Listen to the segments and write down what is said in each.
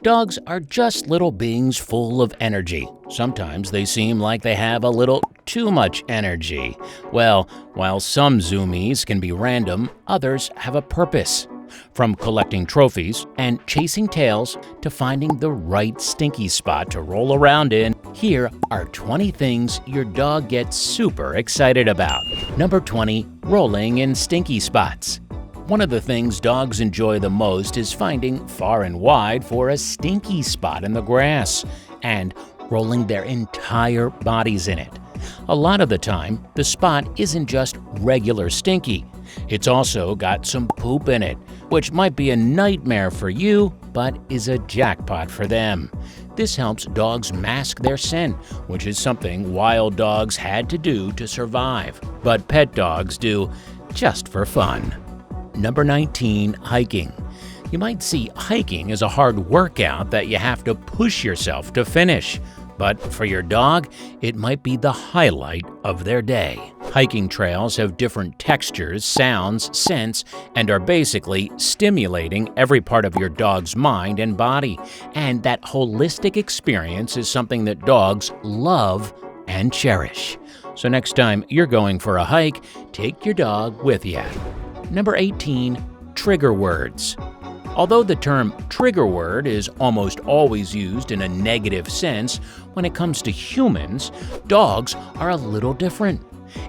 Dogs are just little beings full of energy. Sometimes they seem like they have a little too much energy. Well, while some zoomies can be random, others have a purpose. From collecting trophies and chasing tails to finding the right stinky spot to roll around in, here are 20 things your dog gets super excited about. Number 20. Rolling in stinky spots. One of the things dogs enjoy the most is finding far and wide for a stinky spot in the grass and rolling their entire bodies in it. A lot of the time, the spot isn't just regular stinky. It's also got some poop in it, which might be a nightmare for you, but is a jackpot for them. This helps dogs mask their scent, which is something wild dogs had to do to survive, but pet dogs do just for fun. Number 19. Hiking. You might see hiking as a hard workout that you have to push yourself to finish. But for your dog, it might be the highlight of their day. Hiking trails have different textures, sounds, scents, and are basically stimulating every part of your dog's mind and body. And that holistic experience is something that dogs love and cherish. So next time you're going for a hike, take your dog with you. Number 18. Trigger words. Although the term trigger word is almost always used in a negative sense, when it comes to humans, dogs are a little different.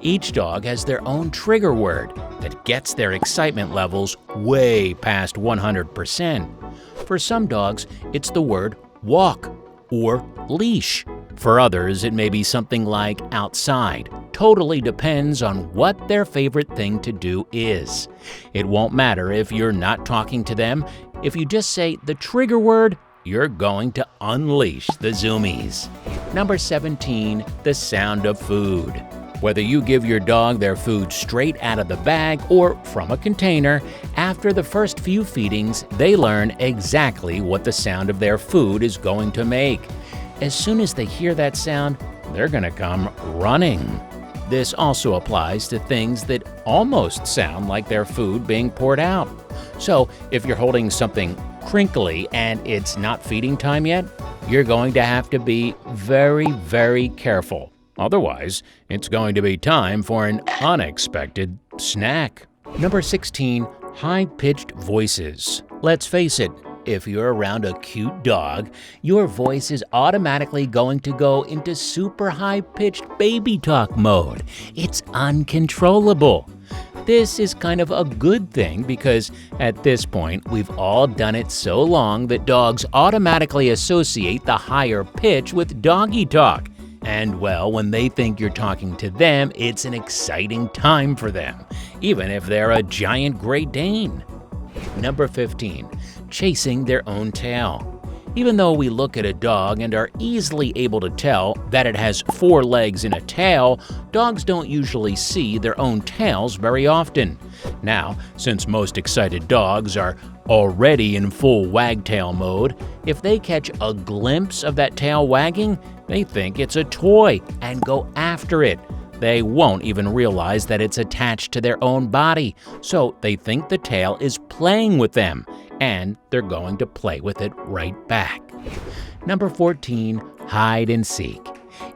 Each dog has their own trigger word that gets their excitement levels way past 100%. For some dogs, it's the word walk or leash. For others, it may be something like outside. Totally depends on what their favorite thing to do is. It won't matter if you're not talking to them. If you just say the trigger word, you're going to unleash the zoomies. Number 17. The sound of food. Whether you give your dog their food straight out of the bag or from a container, after the first few feedings, they learn exactly what the sound of their food is going to make. As soon as they hear that sound, they're going to come running. This also applies to things that almost sound like their food being poured out. So if you're holding something crinkly and it's not feeding time yet, you're going to have to be very, very careful. Otherwise, it's going to be time for an unexpected snack. Number 16. High-pitched voices. Let's face it, if you're around a cute dog, your voice is automatically going to go into super high-pitched baby talk mode. It's uncontrollable. This is kind of a good thing because at this point, we've all done it so long that dogs automatically associate the higher pitch with doggy talk. And well, when they think you're talking to them, it's an exciting time for them, even if they're a giant Great Dane. Number 15. Chasing their own tail. Even though we look at a dog and are easily able to tell that it has 4 legs and a tail, dogs don't usually see their own tails very often. Now, since most excited dogs are already in full wagtail mode, if they catch a glimpse of that tail wagging, they think it's a toy and go after it. They won't even realize that it's attached to their own body, so they think the tail is playing with them, and they're going to play with it right back. Number 14. Hide and seek.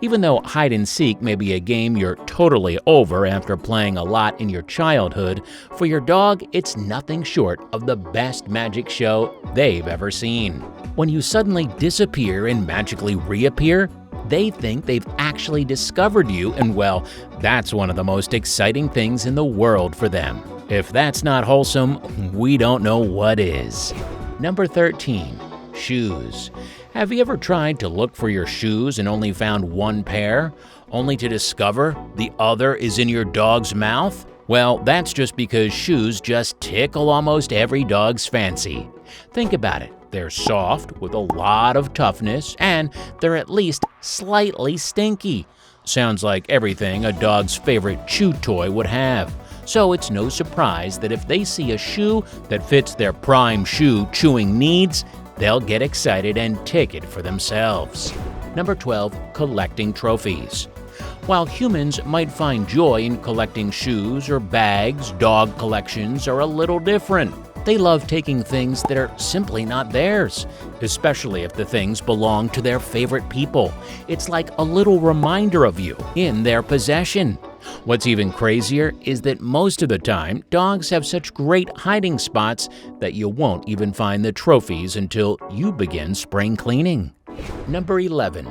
Even though hide and seek may be a game you're totally over after playing a lot in your childhood, for your dog, it's nothing short of the best magic show they've ever seen. When you suddenly disappear and magically reappear, they think they've actually discovered you, and well, that's one of the most exciting things in the world for them. If that's not wholesome, we don't know what is. Number 13. Shoes. Have you ever tried to look for your shoes and only found one pair, only to discover the other is in your dog's mouth? Well, that's just because shoes just tickle almost every dog's fancy. Think about it. They're soft with a lot of toughness, and they're at least slightly stinky. Sounds like everything a dog's favorite chew toy would have. So it's no surprise that if they see a shoe that fits their prime shoe chewing needs, they'll get excited and take it for themselves. Number 12. Collecting trophies. While humans might find joy in collecting shoes or bags, dog collections are a little different. They love taking things that are simply not theirs, especially if the things belong to their favorite people. It's like a little reminder of you in their possession. What's even crazier is that most of the time, dogs have such great hiding spots that you won't even find the trophies until you begin spring cleaning. Number 11.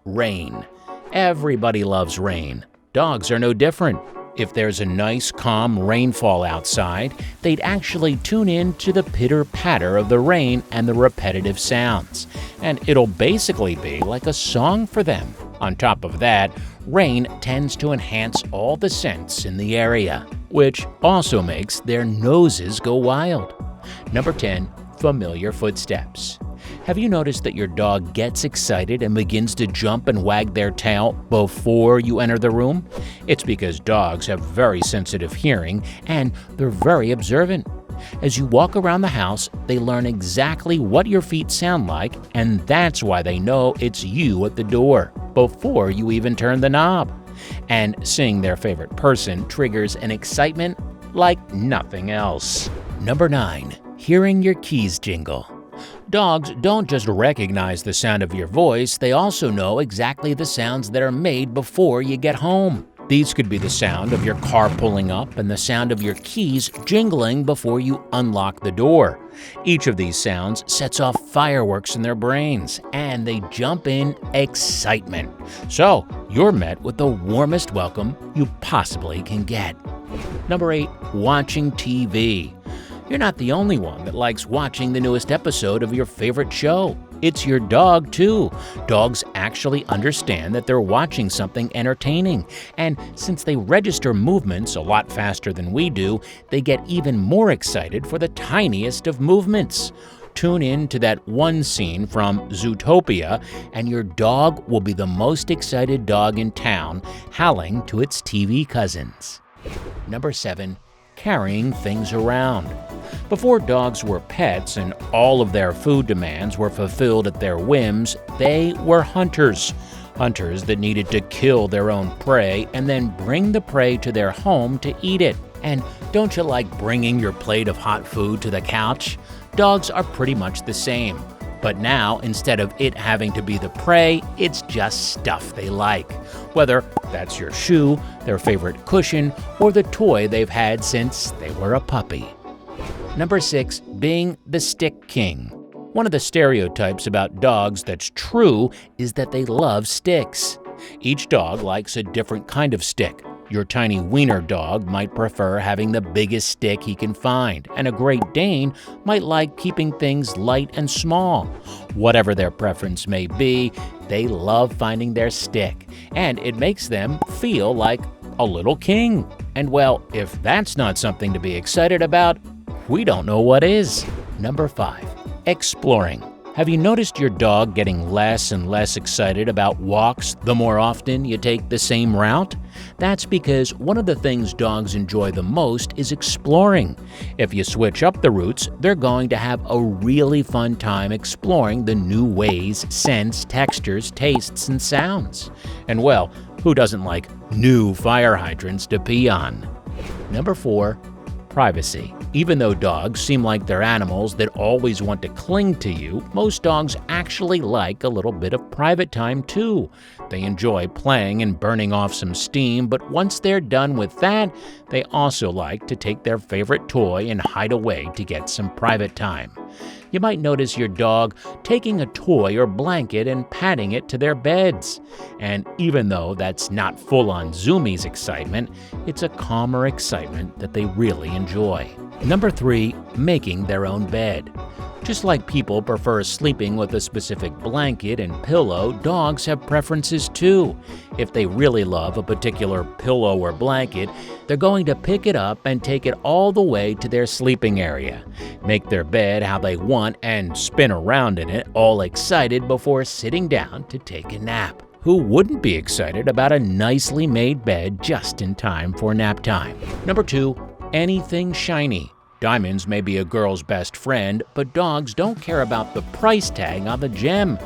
Rain. Everybody loves rain. Dogs are no different. If there's a nice, calm rainfall outside, they'd actually tune in to the pitter-patter of the rain and the repetitive sounds. And it'll basically be like a song for them. On top of that, rain tends to enhance all the scents in the area, which also makes their noses go wild. Number 10. Familiar footsteps. Have you noticed that your dog gets excited and begins to jump and wag their tail before you enter the room? It's because dogs have very sensitive hearing and they're very observant. As you walk around the house, they learn exactly what your feet sound like, and that's why they know it's you at the door before you even turn the knob. And seeing their favorite person triggers an excitement like nothing else. Number 9. Hearing your keys jingle. Dogs don't just recognize the sound of your voice, they also know exactly the sounds that are made before you get home. These could be the sound of your car pulling up and the sound of your keys jingling before you unlock the door. Each of these sounds sets off fireworks in their brains, and they jump in excitement. So, you're met with the warmest welcome you possibly can get. Number 8. Watching TV. You're not the only one that likes watching the newest episode of your favorite show. It's your dog, too. Dogs actually understand that they're watching something entertaining. And since they register movements a lot faster than we do, they get even more excited for the tiniest of movements. Tune in to that one scene from Zootopia, and your dog will be the most excited dog in town, howling to its TV cousins. Number 7. Carrying things around. Before dogs were pets and all of their food demands were fulfilled at their whims, they were hunters. Hunters that needed to kill their own prey and then bring the prey to their home to eat it. And don't you like bringing your plate of hot food to the couch? Dogs are pretty much the same. But now, instead of it having to be the prey, it's just stuff they like. Whether that's your shoe, their favorite cushion, or the toy they've had since they were a puppy. Number 6. Being the stick king. One of the stereotypes about dogs that's true is that they love sticks. Each dog likes a different kind of stick. Your tiny wiener dog might prefer having the biggest stick he can find, and a Great Dane might like keeping things light and small. Whatever their preference may be, they love finding their stick, and it makes them feel like a little king. And well, if that's not something to be excited about, we don't know what is. Number 5. Exploring. Have you noticed your dog getting less and less excited about walks the more often you take the same route? That's because one of the things dogs enjoy the most is exploring. If you switch up the routes, they're going to have a really fun time exploring the new ways, scents, textures, tastes, and sounds. And well, who doesn't like new fire hydrants to pee on? Number 4. Privacy. Even though dogs seem like they're animals that always want to cling to you, most dogs actually like a little bit of private time too. They enjoy playing and burning off some steam, but once they're done with that, they also like to take their favorite toy and hide away to get some private time. You might notice your dog taking a toy or blanket and patting it to their beds. And even though that's not full-on zoomies excitement, it's a calmer excitement that they really enjoy. Number 3. Making their own bed. Just like people prefer sleeping with a specific blanket and pillow, dogs have preferences too. If they really love a particular pillow or blanket, they're going to pick it up and take it all the way to their sleeping area, make their bed how they want, and spin around in it, all excited before sitting down to take a nap. Who wouldn't be excited about a nicely made bed just in time for nap time? Number 2. Anything shiny. Diamonds may be a girl's best friend, but dogs don't care about the price tag on the gem.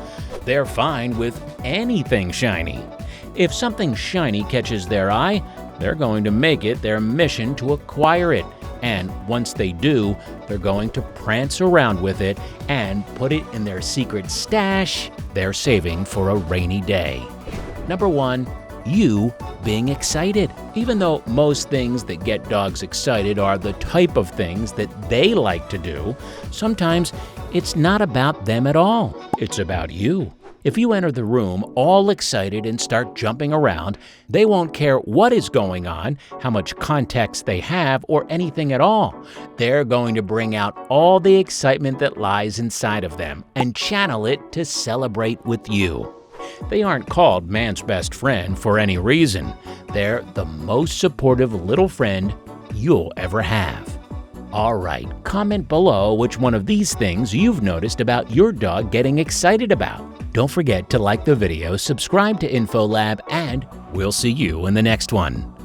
They're fine with anything shiny. If something shiny catches their eye, they're going to make it their mission to acquire it. And once they do, they're going to prance around with it and put it in their secret stash they're saving for a rainy day. Number 1, you being excited. Even though most things that get dogs excited are the type of things that they like to do, sometimes it's not about them at all. It's about you. If you enter the room all excited and start jumping around, they won't care what is going on, how much context they have, or anything at all. They're going to bring out all the excitement that lies inside of them and channel it to celebrate with you. They aren't called man's best friend for any reason. They're the most supportive little friend you'll ever have. All right, comment below which one of these things you've noticed about your dog getting excited about. Don't forget to like the video, subscribe to InfoLab, and we'll see you in the next one.